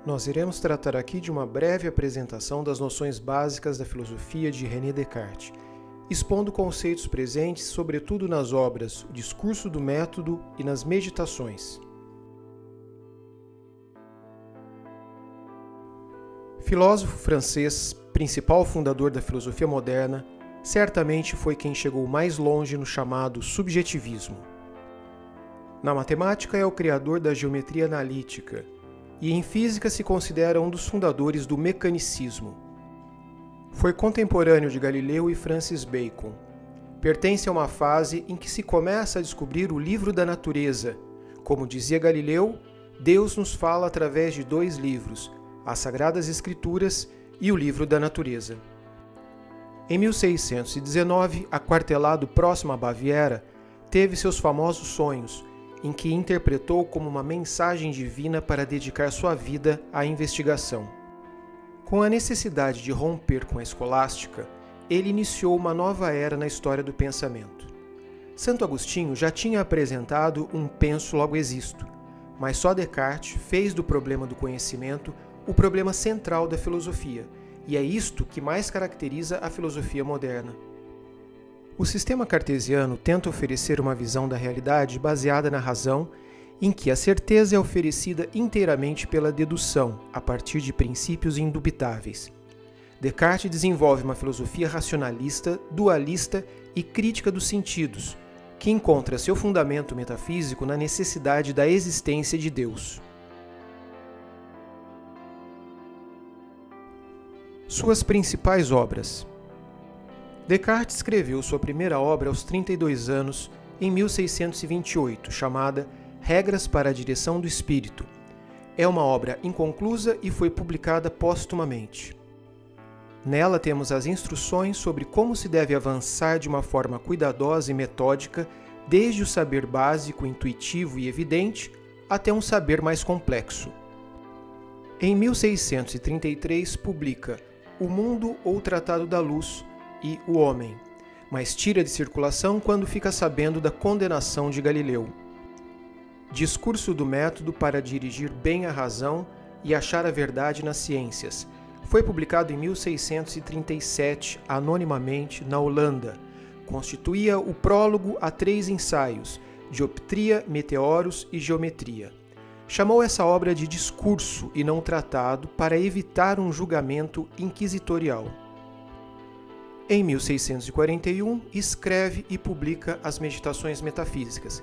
Nós iremos tratar aqui de uma breve apresentação das noções básicas da filosofia de René Descartes, expondo conceitos presentes sobretudo nas obras O Discurso do Método e nas Meditações. Filósofo francês, principal fundador da filosofia moderna, certamente foi quem chegou mais longe no chamado subjetivismo. Na matemática é o criador da geometria analítica, e em física se considera um dos fundadores do mecanicismo. Foi contemporâneo de Galileu e Francis Bacon. Pertence a uma fase em que se começa a descobrir o livro da natureza. Como dizia Galileu, Deus nos fala através de dois livros, as Sagradas Escrituras e o livro da natureza. Em 1619, aquartelado próximo à Baviera, teve seus famosos sonhos, em que interpretou como uma mensagem divina para dedicar sua vida à investigação. Com a necessidade de romper com a escolástica, ele iniciou uma nova era na história do pensamento. Santo Agostinho já tinha apresentado um penso logo existo, mas só Descartes fez do problema do conhecimento o problema central da filosofia, e é isto que mais caracteriza a filosofia moderna. O sistema cartesiano tenta oferecer uma visão da realidade baseada na razão, em que a certeza é oferecida inteiramente pela dedução, a partir de princípios indubitáveis. Descartes desenvolve uma filosofia racionalista, dualista e crítica dos sentidos, que encontra seu fundamento metafísico na necessidade da existência de Deus. Suas principais obras. Descartes escreveu sua primeira obra aos 32 anos, em 1628, chamada Regras para a Direção do Espírito. É uma obra inconclusa e foi publicada póstumamente. Nela temos as instruções sobre como se deve avançar de uma forma cuidadosa e metódica, desde o saber básico, intuitivo e evidente, até um saber mais complexo. Em 1633, publica O Mundo ou Tratado da Luz e O Homem, mas tira de circulação quando fica sabendo da condenação de Galileu. Discurso do Método para dirigir bem a razão e achar a verdade nas ciências. Foi publicado em 1637, anonimamente, na Holanda. Constituía o prólogo a 3 ensaios, Dioptria, Meteoros e Geometria. Chamou essa obra de discurso e não tratado para evitar um julgamento inquisitorial. Em 1641, escreve e publica as Meditações Metafísicas,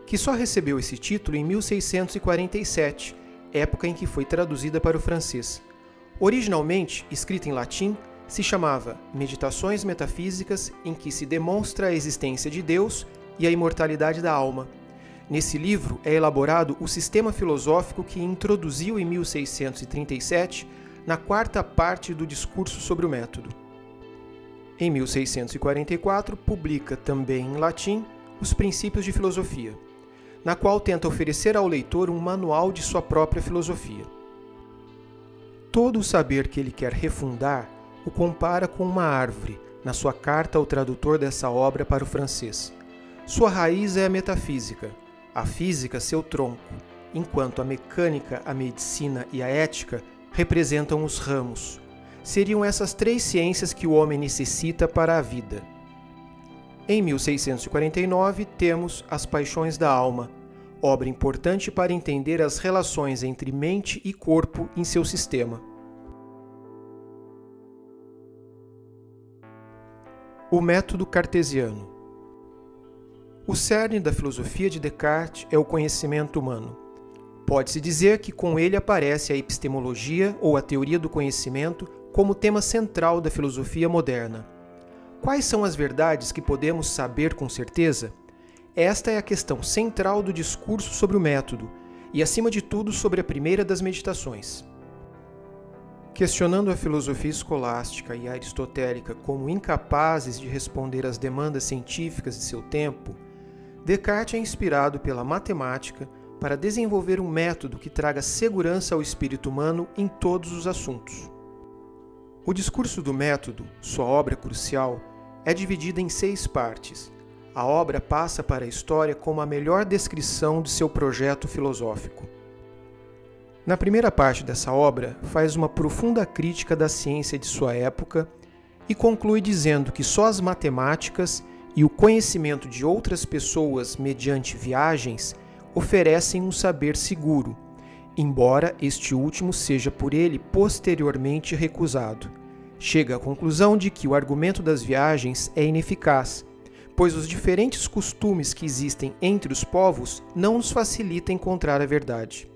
que só recebeu esse título em 1647, época em que foi traduzida para o francês. Originalmente, escrita em latim, se chamava Meditações Metafísicas, em que se demonstra a existência de Deus e a imortalidade da alma. Nesse livro é elaborado o sistema filosófico que introduziu em 1637, na quarta parte do Discurso sobre o Método. Em 1644, publica, também em latim, Os Princípios de Filosofia, na qual tenta oferecer ao leitor um manual de sua própria filosofia. Todo o saber que ele quer refundar o compara com uma árvore, na sua carta ao tradutor dessa obra para o francês. Sua raiz é a metafísica, a física seu tronco, enquanto a mecânica, a medicina e a ética representam os ramos. Seriam essas 3 ciências que o homem necessita para a vida. Em 1649, temos As Paixões da Alma, obra importante para entender as relações entre mente e corpo em seu sistema. O método cartesiano. O cerne da filosofia de Descartes é o conhecimento humano. Pode-se dizer que com ele aparece a epistemologia ou a teoria do conhecimento como tema central da filosofia moderna. Quais são as verdades que podemos saber com certeza? Esta é a questão central do discurso sobre o método e, acima de tudo, sobre a primeira das meditações. Questionando a filosofia escolástica e a aristotélica como incapazes de responder às demandas científicas de seu tempo, Descartes é inspirado pela matemática para desenvolver um método que traga segurança ao espírito humano em todos os assuntos. O Discurso do Método, sua obra crucial, é dividida em 6 partes. A obra passa para a história como a melhor descrição de seu projeto filosófico. Na primeira parte dessa obra, faz uma profunda crítica da ciência de sua época e conclui dizendo que só as matemáticas e o conhecimento de outras pessoas mediante viagens oferecem um saber seguro, embora este último seja por ele posteriormente recusado. Chega à conclusão de que o argumento das viagens é ineficaz, pois os diferentes costumes que existem entre os povos não nos facilitam encontrar a verdade.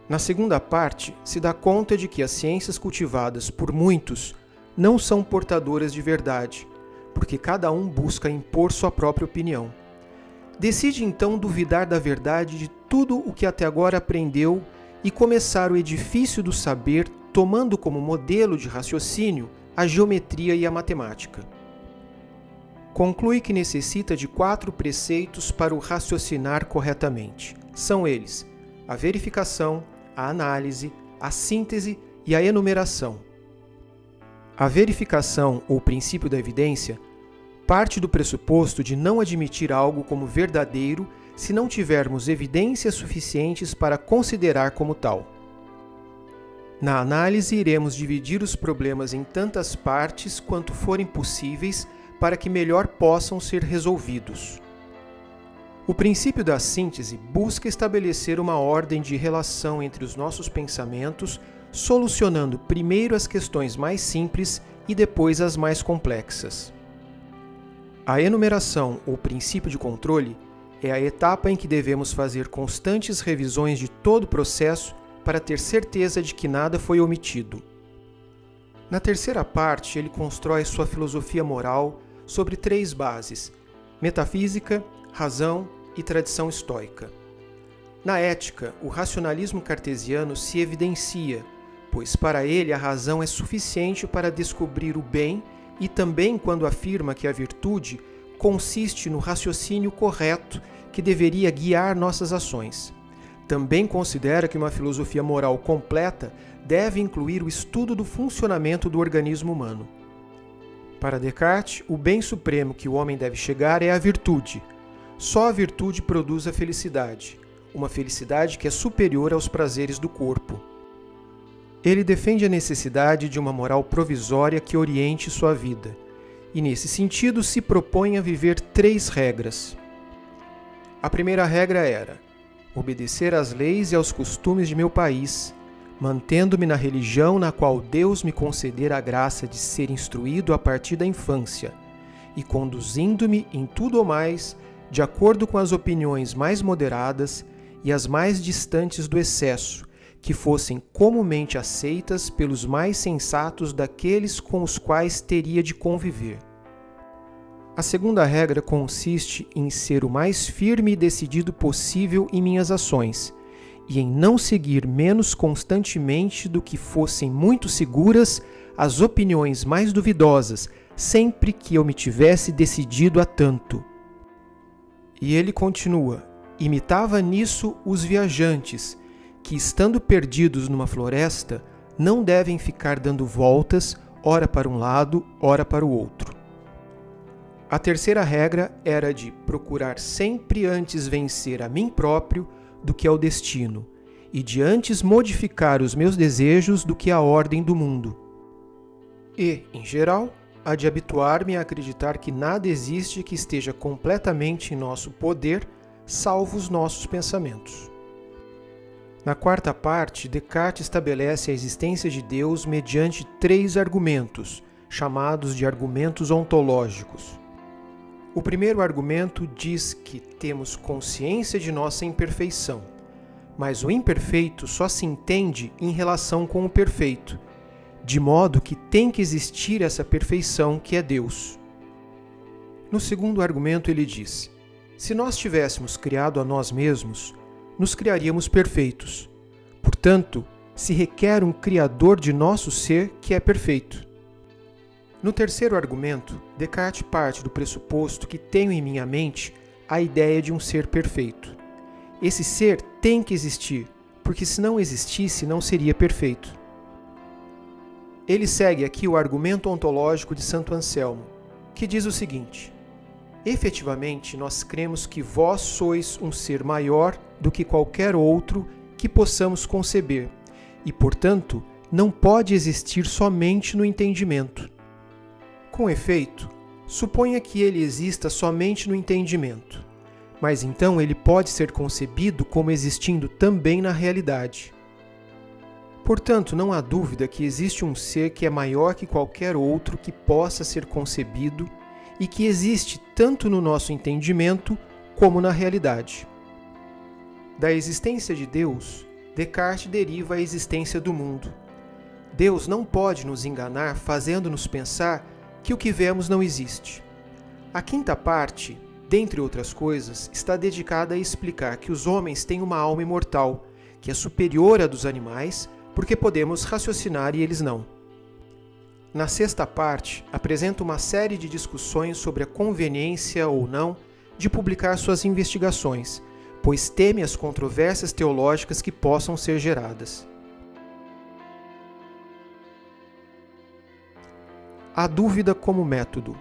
Na segunda parte, se dá conta de que as ciências cultivadas por muitos não são portadoras de verdade, porque cada um busca impor sua própria opinião. Decide então duvidar da verdade de tudo o que até agora aprendeu e começar o edifício do saber, tomando como modelo de raciocínio a geometria e a matemática. Conclui que necessita de 4 preceitos para o raciocinar corretamente. São eles: a verificação, a análise, a síntese e a enumeração. A verificação, ou princípio da evidência, parte do pressuposto de não admitir algo como verdadeiro se não tivermos evidências suficientes para considerar como tal. Na análise, iremos dividir os problemas em tantas partes quanto forem possíveis para que melhor possam ser resolvidos. O princípio da síntese busca estabelecer uma ordem de relação entre os nossos pensamentos, solucionando primeiro as questões mais simples e depois as mais complexas. A enumeração, ou princípio de controle, é a etapa em que devemos fazer constantes revisões de todo o processo para ter certeza de que nada foi omitido. Na terceira parte, ele constrói sua filosofia moral sobre 3 bases: metafísica, razão e tradição estoica. Na ética, o racionalismo cartesiano se evidencia, pois para ele a razão é suficiente para descobrir o bem e também quando afirma que a virtude consiste no raciocínio correto que deveria guiar nossas ações. Também considera que uma filosofia moral completa deve incluir o estudo do funcionamento do organismo humano. Para Descartes, o bem supremo que o homem deve chegar é a virtude. Só a virtude produz a felicidade, uma felicidade que é superior aos prazeres do corpo. Ele defende a necessidade de uma moral provisória que oriente sua vida, e nesse sentido se propõe a viver 3 regras. A primeira regra era obedecer às leis e aos costumes de meu país, mantendo-me na religião na qual Deus me concedera a graça de ser instruído a partir da infância, e conduzindo-me em tudo o mais de acordo com as opiniões mais moderadas e as mais distantes do excesso, que fossem comumente aceitas pelos mais sensatos daqueles com os quais teria de conviver. A segunda regra consiste em ser o mais firme e decidido possível em minhas ações, e em não seguir menos constantemente do que fossem muito seguras as opiniões mais duvidosas, sempre que eu me tivesse decidido a tanto. E ele continua: imitava nisso os viajantes, que, estando perdidos numa floresta, não devem ficar dando voltas, ora para um lado, ora para o outro. A terceira regra era de procurar sempre antes vencer a mim próprio do que ao destino, e de antes modificar os meus desejos do que a ordem do mundo. E, em geral, a de habituar-me a acreditar que nada existe que esteja completamente em nosso poder, salvo os nossos pensamentos. Na quarta parte, Descartes estabelece a existência de Deus mediante 3 argumentos, chamados de argumentos ontológicos. O primeiro argumento diz que temos consciência de nossa imperfeição, mas o imperfeito só se entende em relação com o perfeito, de modo que tem que existir essa perfeição que é Deus. No segundo argumento ele diz: se nós tivéssemos criado a nós mesmos, nos criaríamos perfeitos. Portanto, se requer um criador de nosso ser que é perfeito. No terceiro argumento, Descartes parte do pressuposto que tenho em minha mente a ideia de um ser perfeito. Esse ser tem que existir, porque se não existisse, não seria perfeito. Ele segue aqui o argumento ontológico de Santo Anselmo, que diz o seguinte: efetivamente, nós cremos que vós sois um ser maior do que qualquer outro que possamos conceber e, portanto, não pode existir somente no entendimento. Com efeito, suponha que ele exista somente no entendimento, mas então ele pode ser concebido como existindo também na realidade. Portanto, não há dúvida que existe um ser que é maior que qualquer outro que possa ser concebido e que existe tanto no nosso entendimento como na realidade. Da existência de Deus, Descartes deriva a existência do mundo. Deus não pode nos enganar fazendo-nos pensar que o que vemos não existe. A quinta parte, dentre outras coisas, está dedicada a explicar que os homens têm uma alma imortal, que é superior à dos animais, porque podemos raciocinar e eles não. Na sexta parte, apresenta uma série de discussões sobre a conveniência ou não de publicar suas investigações, pois teme as controvérsias teológicas que possam ser geradas. A dúvida como método.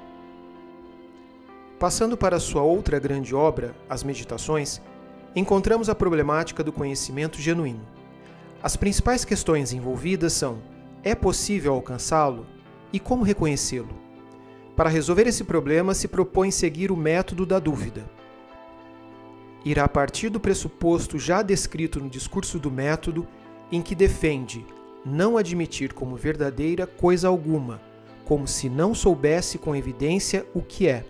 Passando para sua outra grande obra, As Meditações, encontramos a problemática do conhecimento genuíno. As principais questões envolvidas são: é possível alcançá-lo? E como reconhecê-lo? Para resolver esse problema, se propõe seguir o método da dúvida. Irá partir do pressuposto já descrito no discurso do método, em que defende não admitir como verdadeira coisa alguma, como se não soubesse com evidência o que é,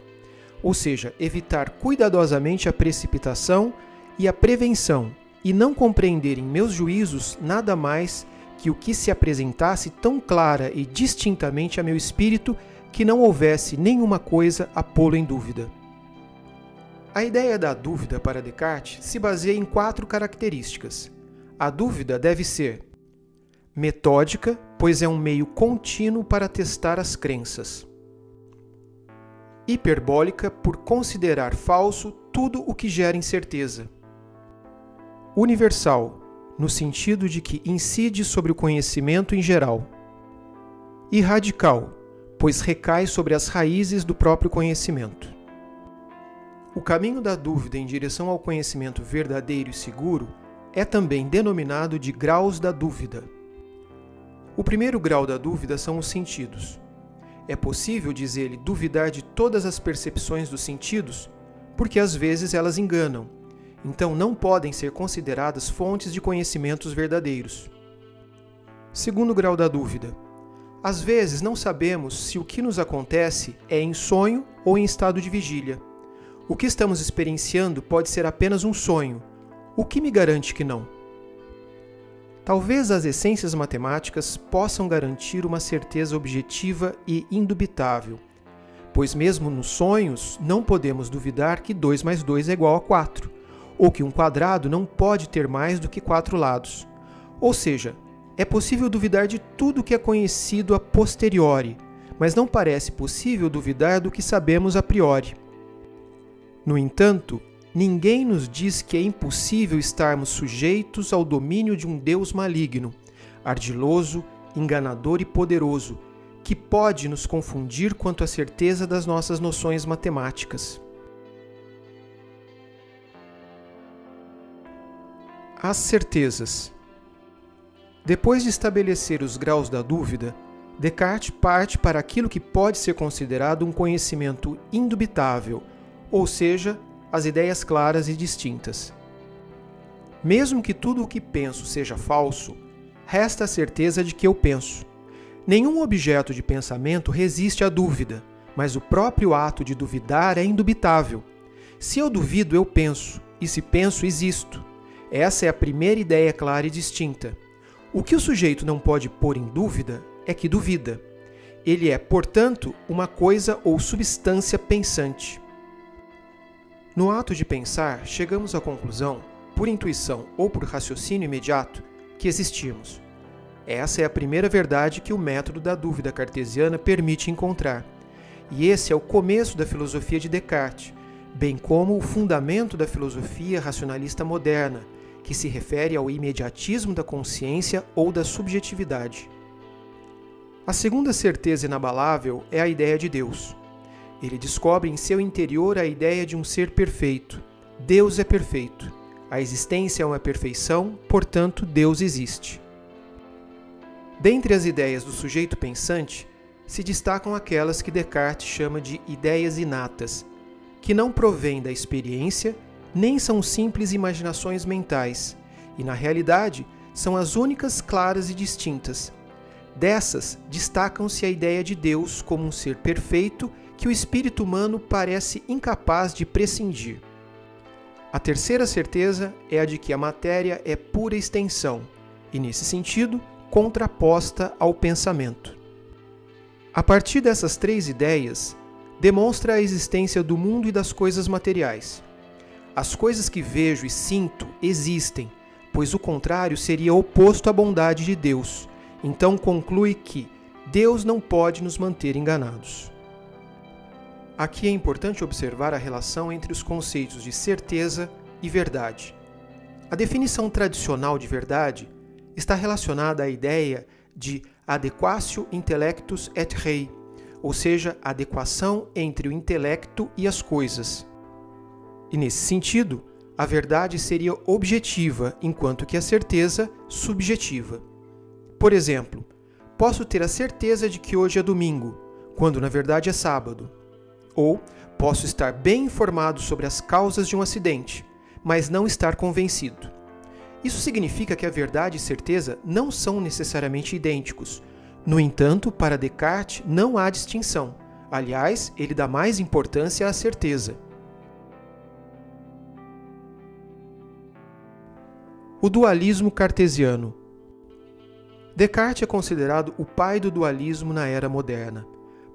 ou seja, evitar cuidadosamente a precipitação e a prevenção, e não compreender em meus juízos nada mais que o que se apresentasse tão clara e distintamente a meu espírito que não houvesse nenhuma coisa a pô-lo em dúvida. A ideia da dúvida para Descartes se baseia em 4 características. A dúvida deve ser metódica, pois é um meio contínuo para testar as crenças. Hiperbólica, por considerar falso tudo o que gera incerteza. Universal, no sentido de que incide sobre o conhecimento em geral. E radical, pois recai sobre as raízes do próprio conhecimento. O caminho da dúvida em direção ao conhecimento verdadeiro e seguro é também denominado de graus da dúvida. O primeiro grau da dúvida são os sentidos. É possível, diz ele, duvidar de todas as percepções dos sentidos, porque às vezes elas enganam, então não podem ser consideradas fontes de conhecimentos verdadeiros. Segundo grau da dúvida. Às vezes não sabemos se o que nos acontece é em sonho ou em estado de vigília. O que estamos experienciando pode ser apenas um sonho. O que me garante que não? Talvez as essências matemáticas possam garantir uma certeza objetiva e indubitável, pois mesmo nos sonhos não podemos duvidar que 2 mais 2 é igual a 4, ou que um quadrado não pode ter mais do que 4 lados. Ou seja, é possível duvidar de tudo que é conhecido a posteriori, mas não parece possível duvidar do que sabemos a priori. No entanto, ninguém nos diz que é impossível estarmos sujeitos ao domínio de um Deus maligno, ardiloso, enganador e poderoso, que pode nos confundir quanto à certeza das nossas noções matemáticas. As certezas. Depois de estabelecer os graus da dúvida, Descartes parte para aquilo que pode ser considerado um conhecimento indubitável, ou seja, as ideias claras e distintas. Mesmo que tudo o que penso seja falso, resta a certeza de que eu penso. Nenhum objeto de pensamento resiste à dúvida, mas o próprio ato de duvidar é indubitável. Se eu duvido, eu penso, e se penso, existo. Essa é a primeira ideia clara e distinta. O que o sujeito não pode pôr em dúvida é que duvida. Ele é, portanto, uma coisa ou substância pensante. No ato de pensar, chegamos à conclusão, por intuição ou por raciocínio imediato, que existimos. Essa é a primeira verdade que o método da dúvida cartesiana permite encontrar. E esse é o começo da filosofia de Descartes, bem como o fundamento da filosofia racionalista moderna, que se refere ao imediatismo da consciência ou da subjetividade. A segunda certeza inabalável é a ideia de Deus. Ele descobre em seu interior a ideia de um ser perfeito. Deus é perfeito. A existência é uma perfeição, portanto, Deus existe. Dentre as ideias do sujeito pensante, se destacam aquelas que Descartes chama de ideias inatas, que não provêm da experiência, nem são simples imaginações mentais, e na realidade são as únicas claras e distintas. Dessas, destacam-se a ideia de Deus como um ser perfeito que o espírito humano parece incapaz de prescindir. A terceira certeza é a de que a matéria é pura extensão, e nesse sentido, contraposta ao pensamento. A partir dessas três ideias, demonstra a existência do mundo e das coisas materiais. As coisas que vejo e sinto existem, pois o contrário seria oposto à bondade de Deus. Então conclui que Deus não pode nos manter enganados. Aqui é importante observar a relação entre os conceitos de certeza e verdade. A definição tradicional de verdade está relacionada à ideia de adequatio intellectus et rei, ou seja, adequação entre o intelecto e as coisas. E nesse sentido, a verdade seria objetiva, enquanto que a certeza subjetiva. Por exemplo, posso ter a certeza de que hoje é domingo, quando na verdade é sábado. Ou posso estar bem informado sobre as causas de um acidente, mas não estar convencido. Isso significa que a verdade e certeza não são necessariamente idênticos. No entanto, para Descartes não há distinção. Aliás, ele dá mais importância à certeza. O dualismo cartesiano. Descartes é considerado o pai do dualismo na era moderna.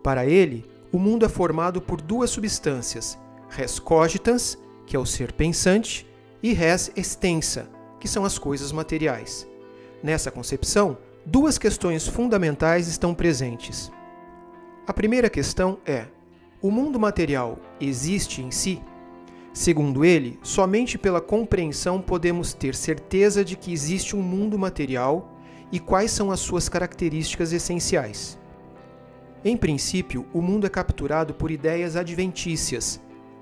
Para ele, o mundo é formado por duas substâncias, res cogitans, que é o ser pensante, e res extensa, que são as coisas materiais. Nessa concepção, duas questões fundamentais estão presentes. A primeira questão é: o mundo material existe em si? Segundo ele, somente pela compreensão podemos ter certeza de que existe um mundo material e quais são as suas características essenciais. Em princípio, o mundo é capturado por ideias adventícias,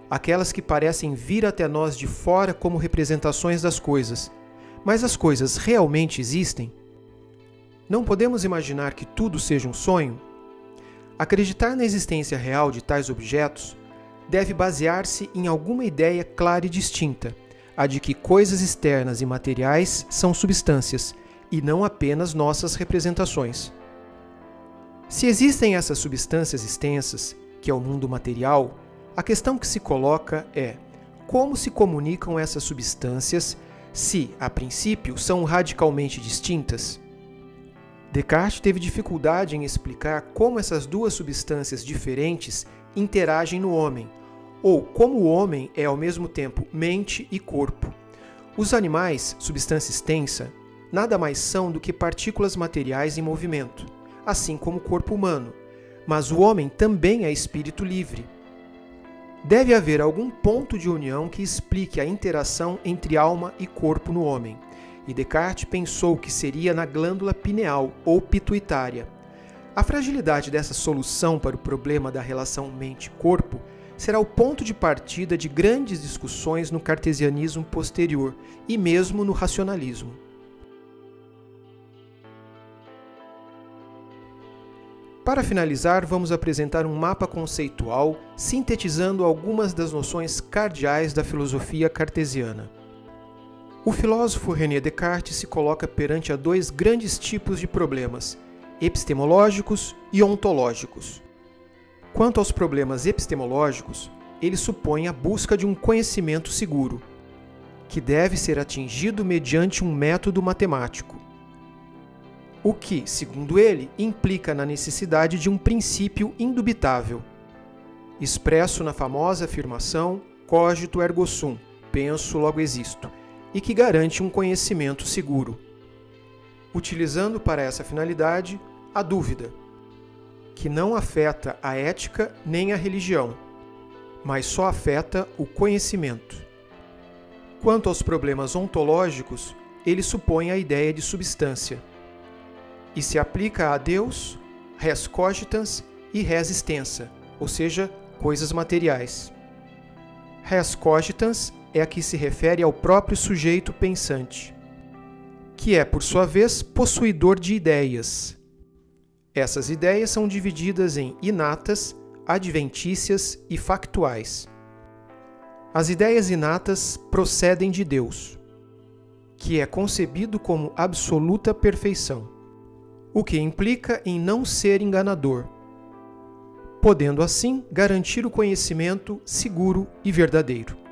aquelas que parecem vir até nós de fora como representações das coisas. Mas as coisas realmente existem? Não podemos imaginar que tudo seja um sonho? Acreditar na existência real de tais objetos deve basear-se em alguma ideia clara e distinta, a de que coisas externas e materiais são substâncias, e não apenas nossas representações. Se existem essas substâncias extensas, que é o mundo material, a questão que se coloca é: como se comunicam essas substâncias se, a princípio, são radicalmente distintas? Descartes teve dificuldade em explicar como essas duas substâncias diferentes interagem no homem, ou como o homem é ao mesmo tempo mente e corpo. Os animais, substância extensa, nada mais são do que partículas materiais em movimento, assim como o corpo humano, mas o homem também é espírito livre. Deve haver algum ponto de união que explique a interação entre alma e corpo no homem, e Descartes pensou que seria na glândula pineal ou pituitária. A fragilidade dessa solução para o problema da relação mente-corpo será o ponto de partida de grandes discussões no cartesianismo posterior e mesmo no racionalismo. Para finalizar, vamos apresentar um mapa conceitual sintetizando algumas das noções cardeais da filosofia cartesiana. O filósofo René Descartes se coloca perante a dois grandes tipos de problemas, epistemológicos e ontológicos. Quanto aos problemas epistemológicos, ele supõe a busca de um conhecimento seguro, que deve ser atingido mediante um método matemático. O que, segundo ele, implica na necessidade de um princípio indubitável, expresso na famosa afirmação cogito ergo sum, penso logo existo, e que garante um conhecimento seguro. Utilizando para essa finalidade a dúvida, que não afeta a ética nem a religião, mas só afeta o conhecimento. Quanto aos problemas ontológicos, ele supõe a ideia de substância, e se aplica a Deus, res cogitans e res extensa, ou seja, coisas materiais. Res cogitans é a que se refere ao próprio sujeito pensante, que é, por sua vez, possuidor de ideias. Essas ideias são divididas em inatas, adventícias e factuais. As ideias inatas procedem de Deus, que é concebido como absoluta perfeição, o que implica em não ser enganador, podendo assim garantir o conhecimento seguro e verdadeiro.